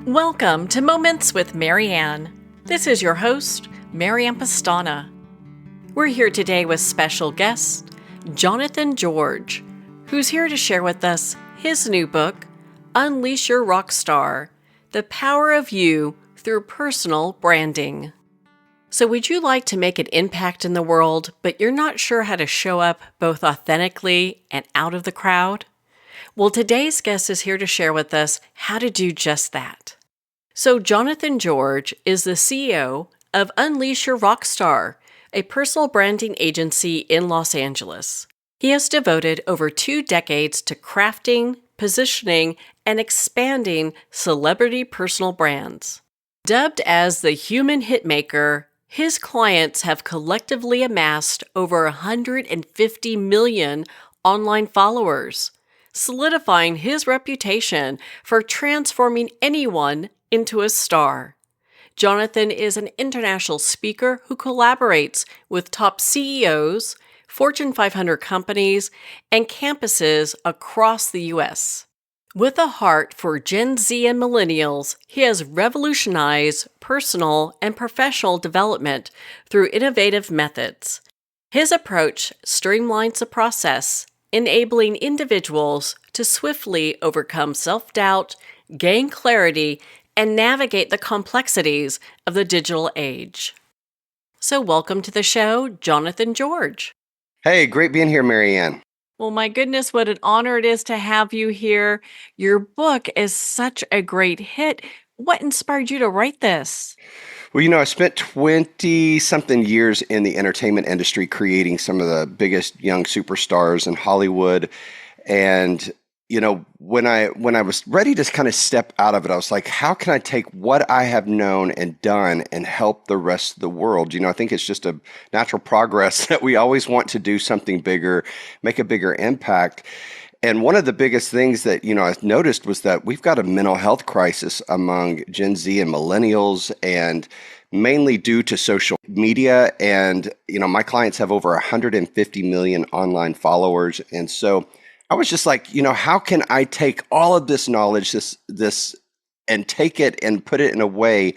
Welcome to Moments with Marianne. This is your host, Marianne Pastana. We're here today with special guest, Jonathan George, who's here to share with us his new book, Unleash Your Rockstar, The Power of You Through Personal Branding. So would you like to make an impact in the world, but you're not sure how to show up both authentically and out of the crowd? Well, today's guest is here to share with us how to do just that. So Jonathan George is the CEO of Unleash Your Rockstar, a personal branding agency in Los Angeles. He has devoted over 2 decades to crafting, positioning, and expanding celebrity personal brands. Dubbed as the human hitmaker, his clients have collectively amassed over 150 million online followers, solidifying his reputation for transforming anyone into a star. Jonathan is an international speaker who collaborates with top CEOs, Fortune 500 companies, and campuses across the U.S. With a heart for Gen Z and millennials, he has revolutionized personal and professional development through innovative methods. His approach streamlines the process, enabling individuals to swiftly overcome self-doubt, gain clarity, and navigate the complexities of the digital age. So welcome to the show, Jonathan George. Hey, great being here, Marianne. Well, my goodness, what an honor it is to have you here. Your book is such a great hit. What inspired you to write this? Well, I spent 20-something years in the entertainment industry creating some of the biggest young superstars in Hollywood. And, when I was ready to kind of step out of it, I was like, how can I take what I have known and done and help the rest of the world? I think it's just a natural progress that we always want to do something bigger, make a bigger impact. And one of the biggest things that, I noticed was that we've got a mental health crisis among Gen Z and millennials, and mainly due to social media. And, my clients have over 150 million online followers. And so I was just like, how can I take all of this knowledge, this and take it and put it in a way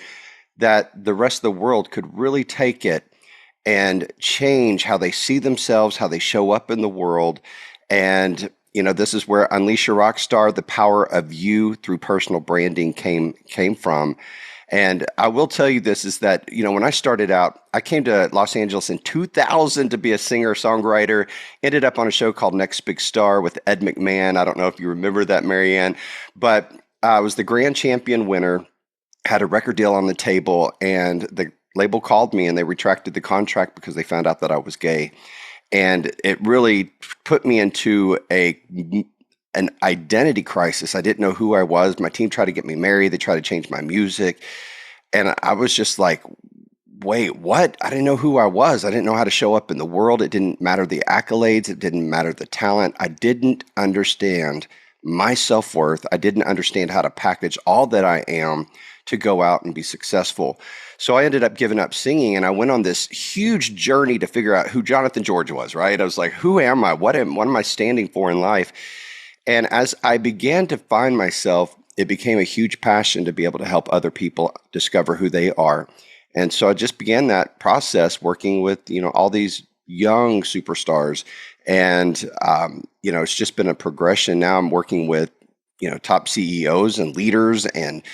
that the rest of the world could really take it and change how they see themselves, how they show up in the world. And this is where Unleash Your Rockstar, the power of you through personal branding came from. And I will tell you this is that, when I started out, I came to Los Angeles in 2000 to be a singer-songwriter, ended up on a show called Next Big Star with Ed McMahon. I don't know if you remember that, Marianne, but I was the grand champion winner, had a record deal on the table, and the label called me and they retracted the contract because they found out that I was gay. And it really put me into an identity crisis. I didn't know who I was. My team tried to get me married. They tried to change my music. And I was just like, wait, what? I didn't know who I was. I didn't know how to show up in the world. It didn't matter the accolades. It didn't matter the talent. I didn't understand my self-worth. I didn't understand how to package all that I am to go out and be successful. So I ended up giving up singing, and I went on this huge journey to figure out who Jonathan George was, right? I was like, who am I? What am I standing for in life? And as I began to find myself, it became a huge passion to be able to help other people discover who they are. And so I just began that process working with, all these young superstars. And, it's just been a progression. Now I'm working with, top CEOs and leaders and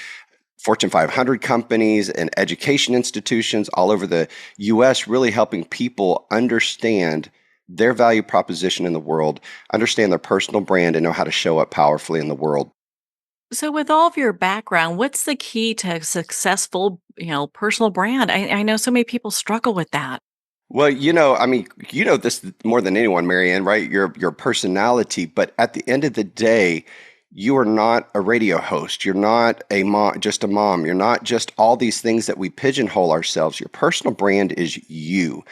Fortune 500 companies and education institutions all over the U.S., really helping people understand their value proposition in the world, understand their personal brand, and know how to show up powerfully in the world. So with all of your background, what's the key to a successful, personal brand? I know so many people struggle with that. Well, this more than anyone, Marianne, right? Your personality, but at the end of the day, you are not a radio host. You're not a mom, just a mom. You're not just all these things that we pigeonhole ourselves. Your personal brand is you.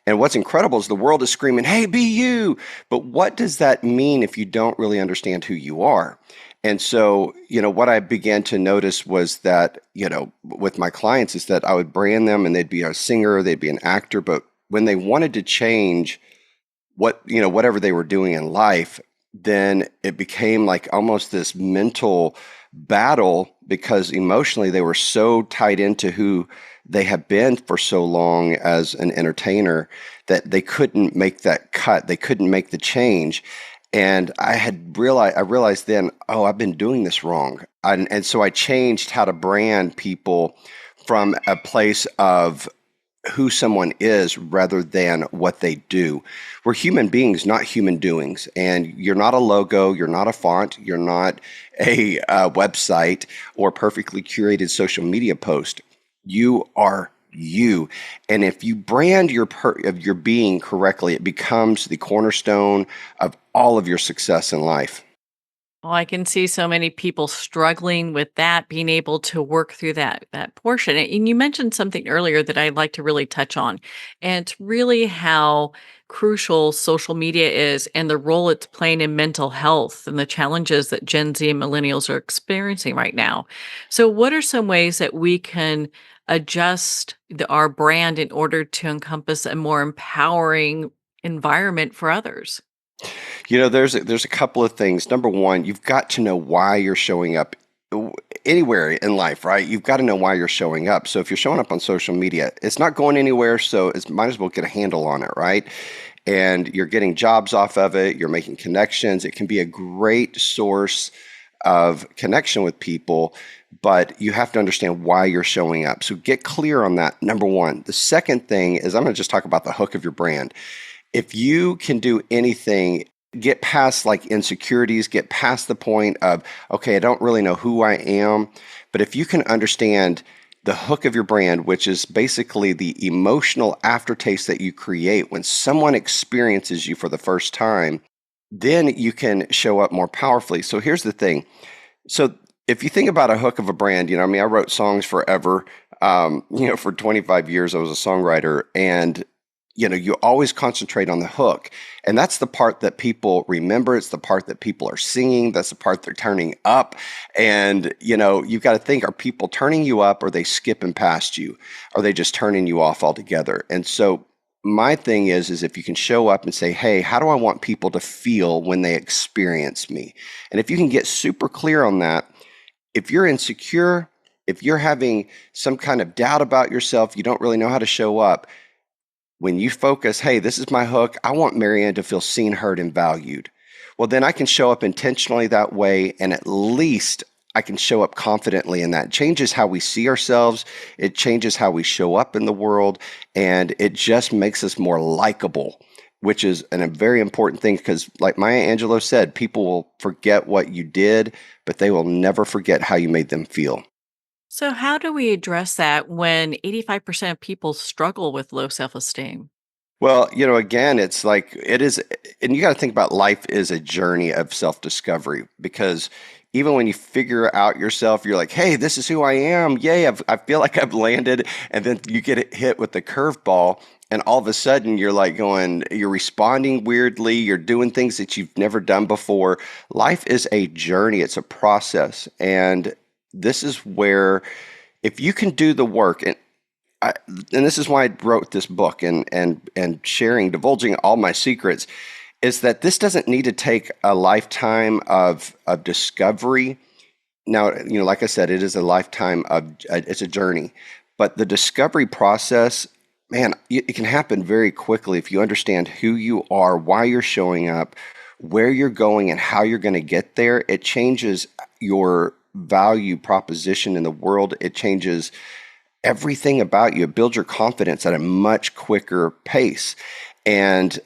And what's incredible is the world is screaming, hey, be you. But what does that mean if you don't really understand who you are? And so, what I began to notice was that, with my clients is that I would brand them and they'd be a singer, they'd be an actor. But when they wanted to change whatever they were doing in life, then it became like almost this mental battle because emotionally they were so tied into who they have been for so long as an entertainer that they couldn't make that cut. They couldn't make the change. And I realized then, oh, I've been doing this wrong. And so I changed how to brand people from a place of who someone is rather than what they do. We're human beings, not human doings. And you're not a logo, you're not a font, you're not a website or perfectly curated social media post. You are you. And if you brand of your being correctly, it becomes the cornerstone of all of your success in life. Well, I can see so many people struggling with that, being able to work through that portion. And you mentioned something earlier that I'd like to really touch on, and it's really how crucial social media is and the role it's playing in mental health and the challenges that Gen Z and millennials are experiencing right now. So, what are some ways that we can adjust our brand in order to encompass a more empowering environment for others? There's a couple of things. Number one, you've got to know why you're showing up anywhere in life, right? You've got to know why you're showing up. So if you're showing up on social media, it's not going anywhere, so it might as well get a handle on it, right? And you're getting jobs off of it, you're making connections. It can be a great source of connection with people, but you have to understand why you're showing up. So get clear on that, number one. The second thing is I'm going to just talk about the hook of your brand. If you can do anything, get past like insecurities, get past the point of, okay, I don't really know who I am. But if you can understand the hook of your brand, which is basically the emotional aftertaste that you create when someone experiences you for the first time, then you can show up more powerfully. So here's the thing. So if you think about a hook of a brand, I wrote songs forever. For 25 years, I was a songwriter, and you always concentrate on the hook. And that's the part that people remember. It's the part that people are singing. That's the part they're turning up. And, you've got to think, are people turning you up? Or are they skipping past you? Are they just turning you off altogether? And so my thing is if you can show up and say, hey, how do I want people to feel when they experience me? And if you can get super clear on that, if you're insecure, if you're having some kind of doubt about yourself, you don't really know how to show up, when you focus, hey, this is my hook, I want Marianne to feel seen, heard, and valued. Well, then I can show up intentionally that way, and at least I can show up confidently in that. It changes how we see ourselves. It changes how we show up in the world, and it just makes us more likable, which is a very important thing because, like Maya Angelou said, people will forget what you did, but they will never forget how you made them feel. So, how do we address that when 85% of people struggle with low self esteem? Well, again, it's like it is, and you got to think about life is a journey of self discovery because even when you figure out yourself, you're like, hey, this is who I am. Yay, I feel like I've landed. And then you get hit with the curveball. And all of a sudden, you're responding weirdly. You're doing things that you've never done before. Life is a journey, it's a process. And this is where, if you can do the work, and this is why I wrote this book and divulging all my secrets, is that this doesn't need to take a lifetime of discovery. Now, like I said, it is a lifetime it's a journey, but the discovery process, man, it can happen very quickly if you understand who you are, why you're showing up, where you're going, and how you're going to get there. It changes your value proposition in the world. It changes everything about you. Build your confidence at a much quicker pace. And,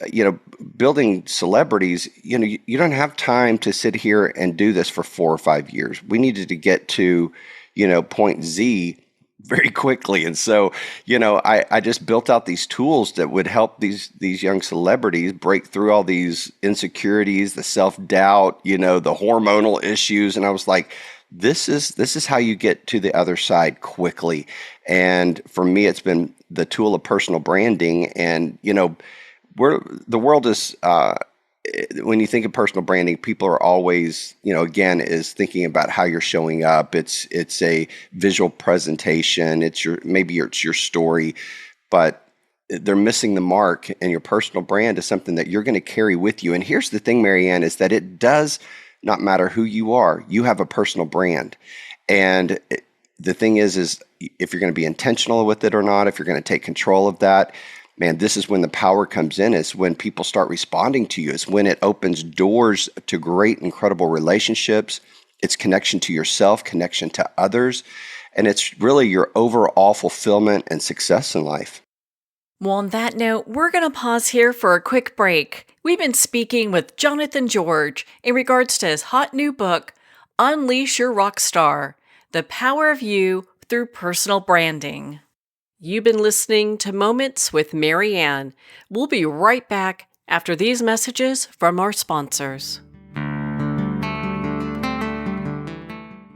building celebrities, you don't have time to sit here and do this for 4 or 5 years. We needed to get to, point Z very quickly. And so, I just built out these tools that would help these young celebrities break through all these insecurities, the self-doubt, the hormonal issues. And I was like, this is how you get to the other side quickly. And for me, it's been the tool of personal branding. And, the world is, when you think of personal branding, people are always, again, is thinking about how you're showing up. It's a visual presentation. Maybe it's your story, but they're missing the mark. And your personal brand is something that you're going to carry with you. And here's the thing, Marianne, is that it does not matter who you are, you have a personal brand. And the thing is if you're going to be intentional with it or not, if you're going to take control of that, man, this is when the power comes in. It's when people start responding to you. It's when it opens doors to great, incredible relationships. It's connection to yourself, connection to others. And it's really your overall fulfillment and success in life. Well, on that note, we're going to pause here for a quick break. We've been speaking with Jonathan George in regards to his hot new book, Unleash Your Rockstar, The Power of You Through Personal Branding. You've been listening to Moments with Marianne. We'll be right back after these messages from our sponsors.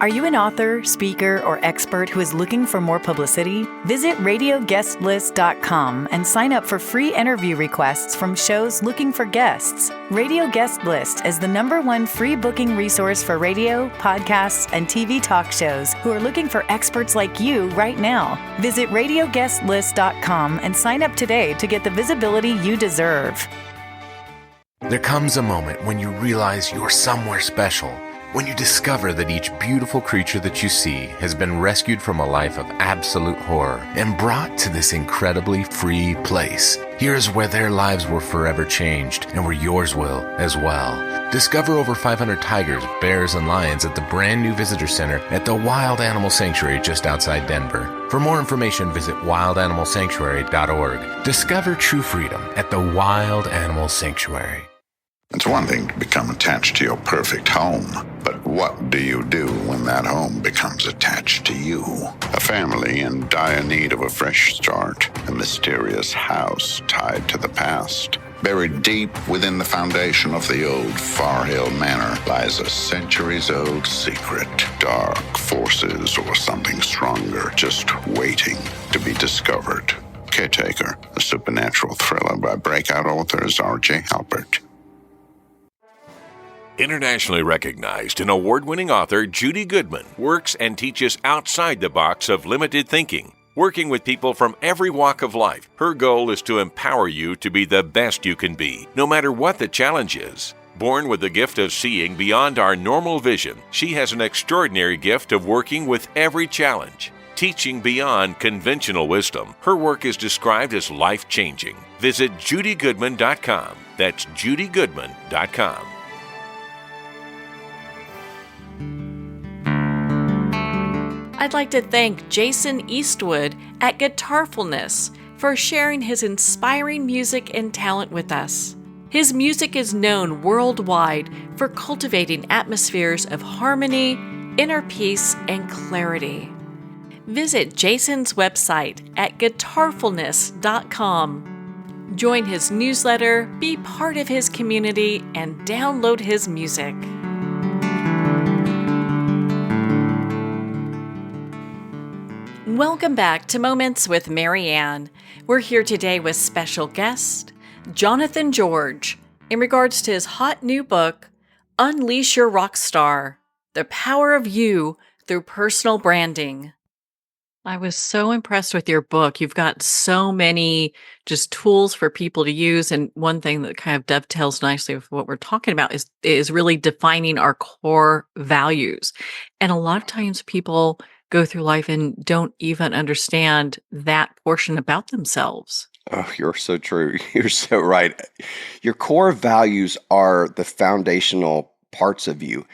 Are you an author, speaker, or expert who is looking for more publicity? Visit radioguestlist.com and sign up for free interview requests from shows looking for guests. Radio Guest List is the #1 free booking resource for radio, podcasts, and TV talk shows who are looking for experts like you right now. Visit radioguestlist.com and sign up today to get the visibility you deserve. There comes a moment when you realize you're somewhere special. When you discover that each beautiful creature that you see has been rescued from a life of absolute horror and brought to this incredibly free place. Here's where their lives were forever changed and where yours will as well. Discover over 500 tigers, bears, and lions at the brand new visitor center at the Wild Animal Sanctuary just outside Denver. For more information, visit wildanimalsanctuary.org. Discover true freedom at the Wild Animal Sanctuary. It's one thing to become attached to your perfect home, but what do you do when that home becomes attached to you? A family in dire need of a fresh start, a mysterious house tied to the past. Buried deep within the foundation of the old Far Hill Manor lies a centuries-old secret. Dark forces or something stronger just waiting to be discovered. Caretaker, a supernatural thriller by breakout authors R.J. Halpert. Internationally recognized and award-winning author Judy Goodman works and teaches outside the box of limited thinking. Working with people from every walk of life, her goal is to empower you to be the best you can be, no matter what the challenge is. Born with the gift of seeing beyond our normal vision, she has an extraordinary gift of working with every challenge. Teaching beyond conventional wisdom, her work is described as life-changing. Visit judygoodman.com. That's judygoodman.com. I'd like to thank Jason Eastwood at Guitarfulness for sharing his inspiring music and talent with us. His music is known worldwide for cultivating atmospheres of harmony, inner peace, and clarity. Visit Jason's website at guitarfulness.com. Join his newsletter, be part of his community, and download his music. Welcome back to Moments with Marianne. We're here today with special guest, Jonathan George, in regards to his hot new book, Unleash Your Rockstar, The Power of You Through Personal Branding. I was so impressed with your book. You've got so many just tools for people to use. And one thing that kind of dovetails nicely with what we're talking about is really defining our core values. And a lot of times people go through life and don't even understand that portion about themselves. Oh, you're so true. You're so right. Your core values are the foundational parts of you.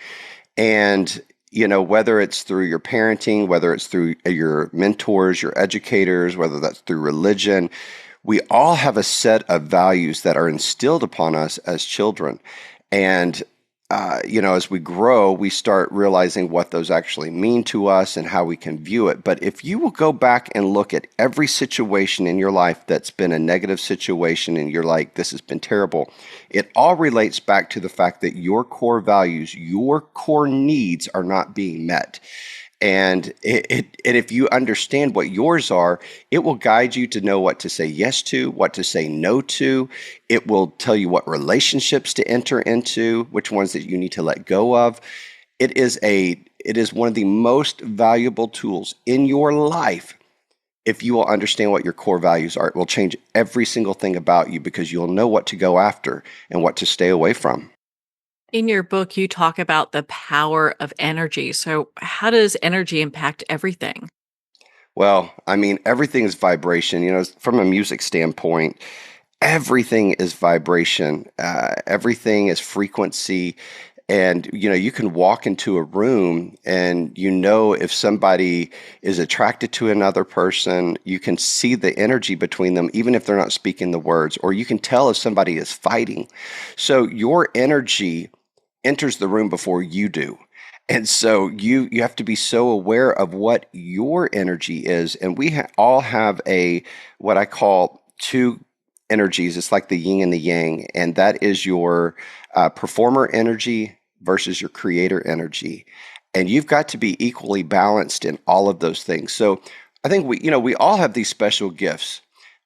And, whether it's through your parenting, whether it's through your mentors, your educators, whether that's through religion, we all have a set of values that are instilled upon us as children. And as we grow, we start realizing what those actually mean to us and how we can view it. But if you will go back and look at every situation in your life that's been a negative situation and you're like, this has been terrible, it all relates back to the fact that your core values, your core needs are not being met. And if you understand what yours are, it will guide you to know what to say yes to, what to say no to. It will tell you what relationships to enter into, which ones that you need to let go of. It is one of the most valuable tools in your life. If you will understand what your core values are, it will change every single thing about you because you'll know what to go after and what to stay away from. In your book, you talk about the power of energy. So, how does energy impact everything? Well, I mean, everything is vibration. From a music standpoint, everything is vibration. Everything is frequency. And, you can walk into a room and if somebody is attracted to another person, you can see the energy between them, even if they're not speaking the words, or you can tell if somebody is fighting. So your energy enters the room before you do. And so you have to be so aware of what your energy is. And we all have what I call two energies. It's like the yin and the yang. And that is your performer energy versus your creator energy. And you've got to be equally balanced in all of those things. So I think we all have these special gifts.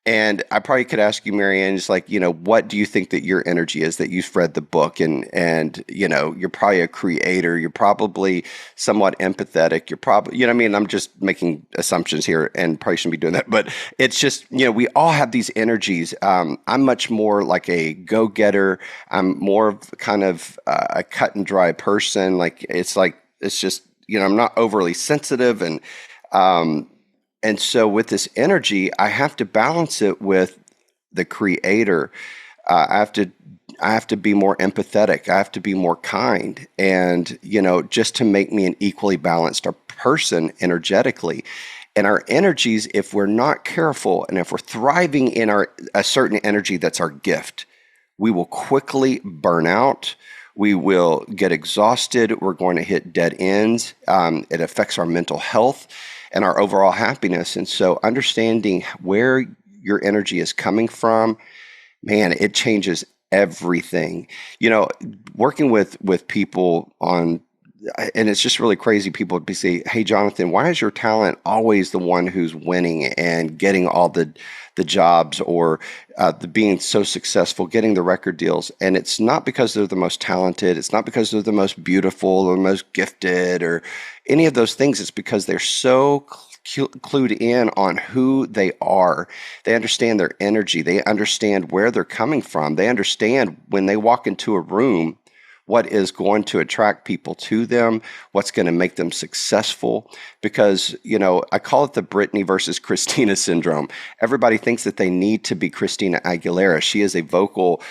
And I probably could ask you, Marianne, just like, what do you think that your energy is, that you've read the book and you're probably a creator. You're probably somewhat empathetic. You're probably, what I mean? I'm just making assumptions here and probably shouldn't be doing that. But it's just, we all have these energies. I'm much more like a go-getter. I'm more of kind of a cut and dry person. It's just, I'm not overly sensitive and so with this energy, I have to balance it with the creator. I have to be more empathetic. I have to be more kind, and just to make me an equally balanced person energetically. And our energies, if we're not careful, and if we're thriving in a certain energy that's our gift, we will quickly burn out. We will get exhausted. We're going to hit dead ends. It affects our mental health and our overall happiness. And so understanding where your energy is coming from, man, it changes everything. Working with people and it's just really crazy. People would say, "Hey, Jonathan, why is your talent always the one who's winning and getting all the jobs or the being so successful, getting the record deals?" And it's not because they're the most talented. It's not because they're the most beautiful or the most gifted or any of those things. It's because they're so clued in on who they are. They understand their energy. They understand where they're coming from. They understand when they walk into a room, what is going to attract people to them, what's going to make them successful. Because, I call it the Britney versus Christina syndrome. Everybody thinks that they need to be Christina Aguilera. She is a vocal,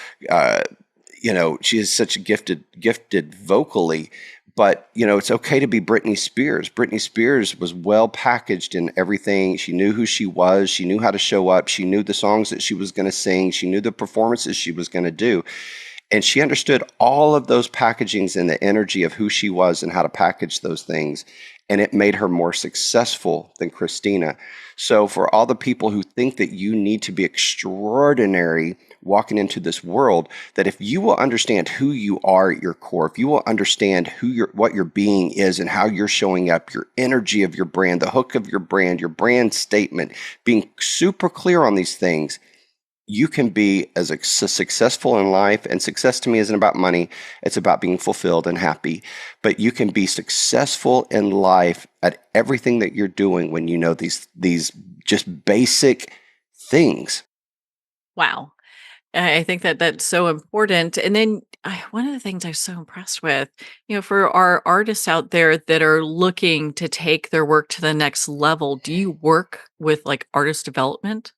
she is such a gifted vocally. But, it's okay to be Britney Spears. Britney Spears was well packaged in everything. She knew who she was. She knew how to show up. She knew the songs that she was going to sing. She knew the performances she was going to do. And she understood all of those packagings and the energy of who she was and how to package those things. And it made her more successful than Christina. So for all the people who think that you need to be extraordinary walking into this world, that if you will understand who you are at your core, if you will understand what your being is and how you're showing up, your energy of your brand, the hook of your brand statement, being super clear on these things, you can be as successful in life. And success to me isn't about money. It's about being fulfilled and happy. But you can be successful in life at everything that you're doing when you know these just basic things. Wow. I think that that's so important. And then one of the things I was so impressed with, for our artists out there that are looking to take their work to the next level, do you work with like artist development?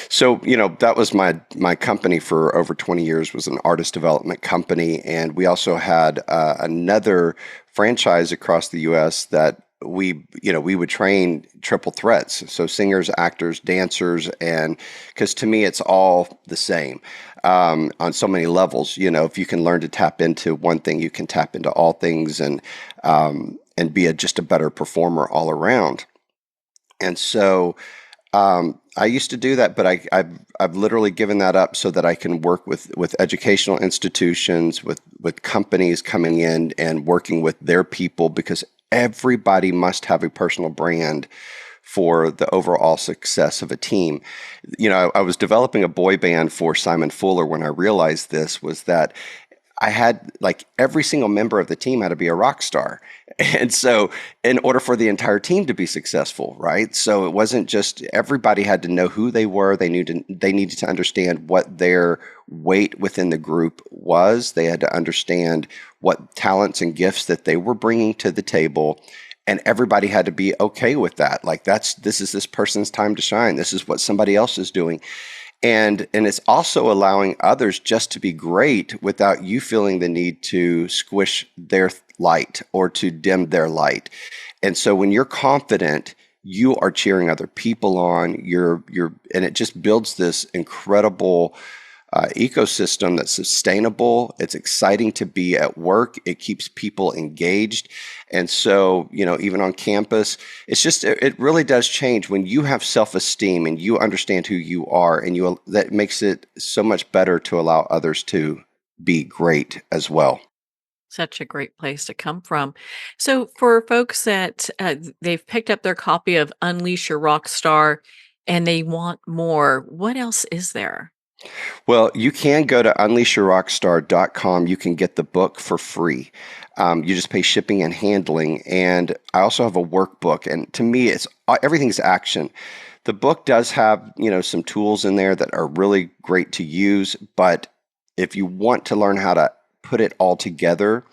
So, that was my company for over 20 years, was an artist development company. And we also had another franchise across the U.S. that we would train triple threats. So singers, actors, dancers, and because to me, it's all the same on so many levels. If you can learn to tap into one thing, you can tap into all things and be just a better performer all around. And so, I used to do that, but I've literally given that up so that I can work with educational institutions, with companies coming in and working with their people, because everybody must have a personal brand for the overall success of a team. I was developing a boy band for Simon Fuller when I realized this was that I had every single member of the team had to be a rock star. And so in order for the entire team to be successful, right? So it wasn't just everybody had to know who they were. They needed to understand what their weight within the group was. They had to understand what talents and gifts that they were bringing to the table. And everybody had to be okay with that. Like this is this person's time to shine. This is what somebody else is doing. And it's also allowing others just to be great without you feeling the need to squish their light or to dim their light. And so when you're confident, you are cheering other people on. And it just builds this incredible ecosystem that's sustainable. It's exciting to be at work. It keeps people engaged. And so, even on campus, it really does change when you have self-esteem and you understand who you are, and that makes it so much better to allow others to be great as well. Such a great place to come from. So for folks that they've picked up their copy of Unleash Your Rockstar and they want more, what else is there? Well, you can go to unleashyourrockstar.com. You can get the book for free. You just pay shipping and handling. And I also have a workbook. And to me, everything's action. The book does have, some tools in there that are really great to use. But if you want to learn how to put it all together,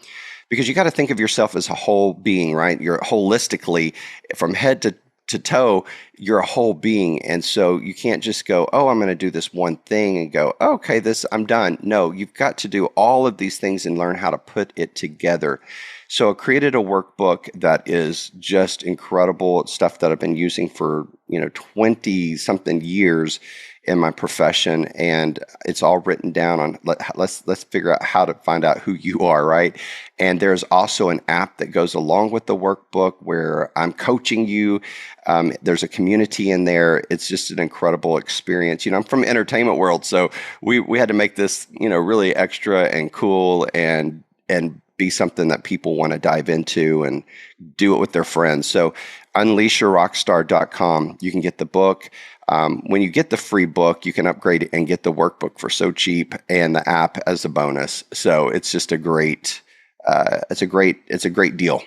because you got to think of yourself as a whole being, right? You're holistically from head to toe, you're a whole being. And so you can't just go, oh, I'm going to do this one thing and go, okay, I'm done. No, you've got to do all of these things and learn how to put it together. So I created a workbook that is just incredible. It's stuff that I've been using for, 20 something years in my profession, and it's all written down on let's figure out how to find out who you are, right? And there's also an app that goes along with the workbook where I'm coaching you. There's a community in there. It's just an incredible experience. I'm from the entertainment world, so we had to make this, really extra and cool and be something that people want to dive into and do it with their friends. So unleashyourrockstar.com, you can get the book. When you get the free book, you can upgrade it and get the workbook for so cheap, and the app as a bonus. So it's just a great deal.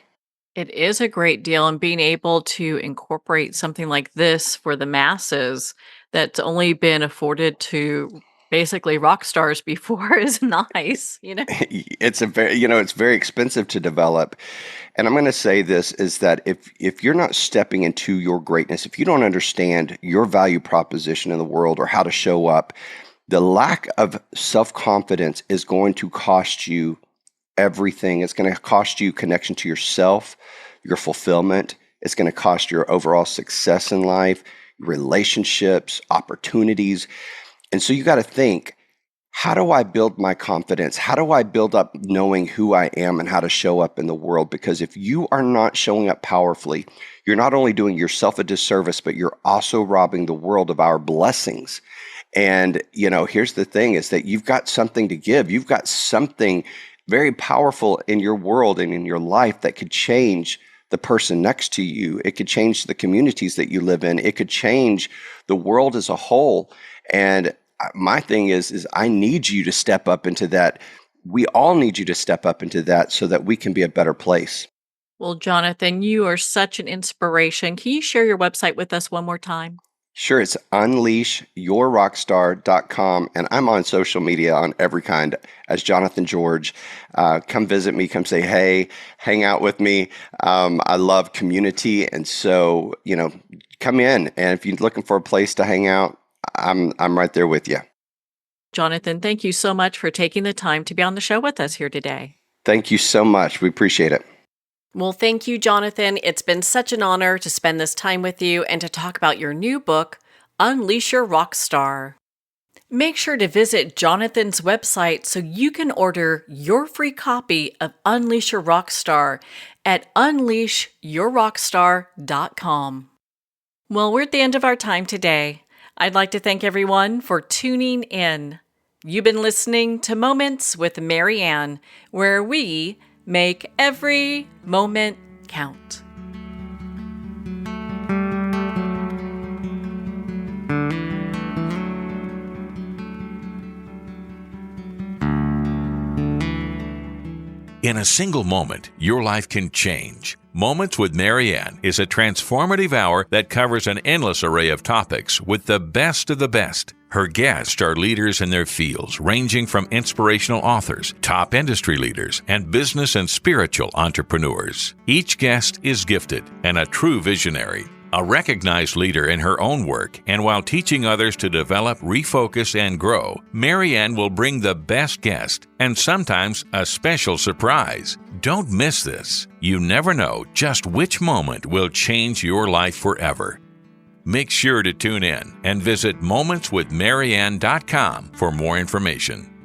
It is a great deal, and being able to incorporate something like this for the masses that's only been afforded to basically rock stars before is nice, It's it's very expensive to develop. And I'm going to say this is that if you're not stepping into your greatness, if you don't understand your value proposition in the world or how to show up, the lack of self-confidence is going to cost you everything. It's going to cost you connection to yourself, your fulfillment. It's going to cost your overall success in life, relationships, opportunities. And so you got to think, how do I build my confidence? How do I build up knowing who I am and how to show up in the world? Because if you are not showing up powerfully, you're not only doing yourself a disservice, but you're also robbing the world of our blessings. And, here's the thing is that you've got something to give. You've got something very powerful in your world and in your life that could change the person next to you. It could change the communities that you live in. It could change the world as a whole. And my thing is I need you to step up into that. We all need you to step up into that so that we can be a better place. Well, Jonathan, you are such an inspiration. Can you share your website with us one more time? Sure. It's unleashyourrockstar.com. And I'm on social media on every kind as Jonathan George. Come visit me. Come say, hey, hang out with me. I love community. And so, come in. And if you're looking for a place to hang out, I'm right there with you. Jonathan, thank you so much for taking the time to be on the show with us here today. Thank you so much. We appreciate it. Well, thank you, Jonathan. It's been such an honor to spend this time with you and to talk about your new book, Unleash Your Rockstar. Make sure to visit Jonathan's website so you can order your free copy of Unleash Your Rockstar at unleashyourrockstar.com. Well, we're at the end of our time today. I'd like to thank everyone for tuning in. You've been listening to Moments with Marianne, where we make every moment count. In a single moment, your life can change. Moments with Marianne is a transformative hour that covers an endless array of topics with the best of the best. Her guests are leaders in their fields, ranging from inspirational authors, top industry leaders, and business and spiritual entrepreneurs. Each guest is gifted and a true visionary, a recognized leader in her own work, and while teaching others to develop, refocus, and grow, Marianne will bring the best guest and sometimes a special surprise. Don't miss this. You never know just which moment will change your life forever. Make sure to tune in and visit momentswithmarianne.com for more information.